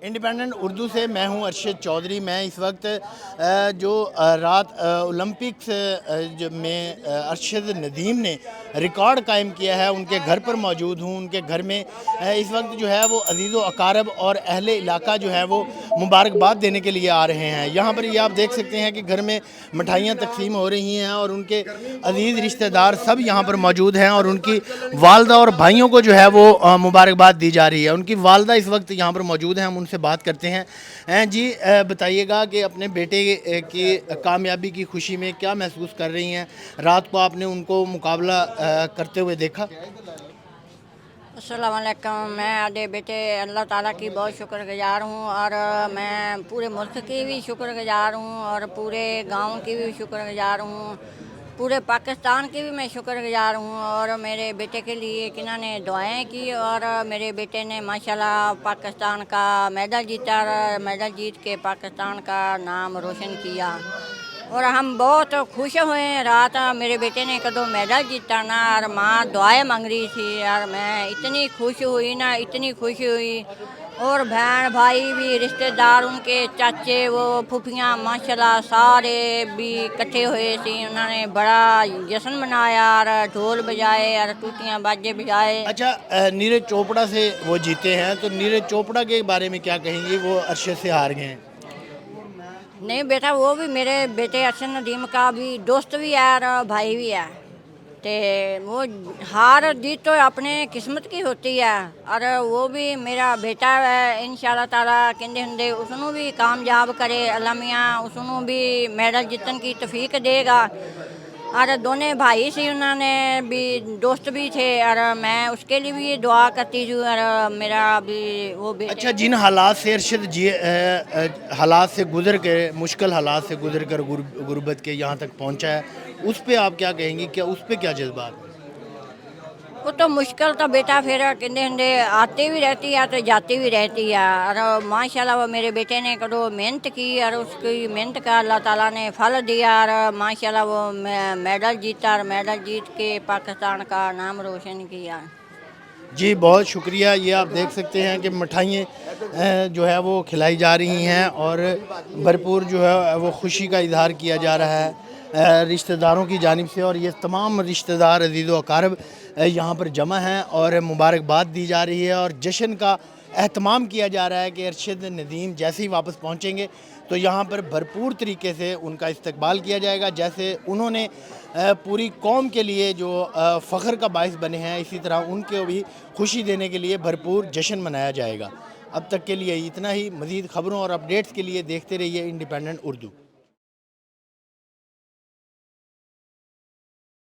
Independent Urdu से मैं हूं अरशद चौधरी। मैं इस वक्त जो रात ओलंपिक्स में अरशद नदीम ने रिकॉर्ड कायम किया है उनके घर पर मौजूद हूं। उनके घर में इस वक्त जो है वो अजीज़ व अकारब और अहले इलाका जो है वो मुबारकबाद देने के लिए आ रहे हैं। यहाँ पर ये आप देख सकते हैं कि घर में मिठाइयाँ तकसीम हो रही हैं और उनके अजीज़ रिश्तेदार सब यहाँ पर मौजूद हैं और उनकी वालदा और भाइयों को जो है वो मुबारकबाद दी जा रही है। उनकी वालदा इस वक्त यहाँ पर मौजूद हैं, हम उनसे बात करते हैं। जी बताइएगा कि अपने बेटे की कामयाबी की खुशी में क्या महसूस कर रही हैं? रात को आपने उनको मुकाबला करते हुए देखा? अस्सलाम वालेकुम। मैं आधे बेटे अल्लाह ताला की बहुत शुक्रगुजार हूँ और मैं पूरे मुल्क की भी शुक्रगुजार हूँ और पूरे गांव की भी शुक्रगुजार हूँ, पूरे पाकिस्तान की भी मैं शुक्रगुजार हूँ। और मेरे बेटे के लिए इन्होंने दुआएं की और मेरे बेटे ने माशाल्लाह पाकिस्तान का मेडल जीता और मेडल जीत के पाकिस्तान का नाम रोशन किया और हम बहुत खुश हुए। रात मेरे बेटे ने कदों मेडल जीता ना और माँ दुआएं मांग रही थी यार, मैं इतनी खुश हुई ना, इतनी खुश हुई। और बहन भाई भी, रिश्तेदार उनके चाचे वो फूफियाँ माशाल्लाह सारे भी इकट्ठे हुए थे। उन्होंने बड़ा जश्न मनाया और ढोल बजाए और टूटियाँ बाजे बजाए। अच्छा, नीरज चोपड़ा से वो जीते हैं तो नीरज चोपड़ा के बारे में क्या कहेंगे? वो अरशद से हार गए हैं। नहीं बेटा, वो भी मेरे बेटे अरशद नदीम का भी दोस्त भी है और भाई भी है। तो वो हार जीत तो अपने किस्मत की होती है और वो भी मेरा बेटा है। इंशाल्लाह ताला कहते होंगे उसनों भी कामयाब करे अल्लाह मियां, उसनों भी मेडल जीतने की तौफीक देगा। और दोनों भाई से उन्होंने भी दोस्त भी थे और मैं उसके लिए भी दुआ करती हूँ और मेरा भी वो बेटे। अच्छा, जिन हालात से अरशद जी हालात से गुजर के, मुश्किल हालात से गुजर कर गुर्बत के यहाँ तक पहुँचा है, उस पे आप क्या कहेंगी? क्या उस पे क्या जज्बात? वो तो मुश्किल तो बेटा फिर कहते होंगे आती भी रहती है तो जाती भी रहती है और माशाल्लाह वो मेरे बेटे ने कदो मेहनत की और उसकी मेहनत का अल्लाह ताला ने फल दिया और माशाल्लाह वो मेडल जीता और मेडल जीत के पाकिस्तान का नाम रोशन किया। जी बहुत शुक्रिया। ये आप देख सकते हैं कि मिठाइयाँ जो है वो खिलाई जा रही हैं और भरपूर जो है वो खुशी का इजहार किया जा रहा है रिश्तेदारों की जानिब से। और ये तमाम रिश्तेदार अजीज़ व अकारब यहाँ पर जमा हैं और मुबारकबाद दी जा रही है और जश्न का एहतमाम किया जा रहा है कि अरशद नदीम जैसे ही वापस पहुँचेंगे तो यहाँ पर भरपूर तरीके से उनका इस्तकबाल किया जाएगा। जैसे उन्होंने पूरी कौम के लिए जो फ़ख्र का बाइस बने हैं, इसी तरह उनको भी खुशी देने के लिए भरपूर जश्न मनाया जाएगा। अब तक के लिए इतना ही। मज़ीद ख़बरों और अपडेट्स के लिए देखते रहिए इंडिपेंडेंट उर्दू।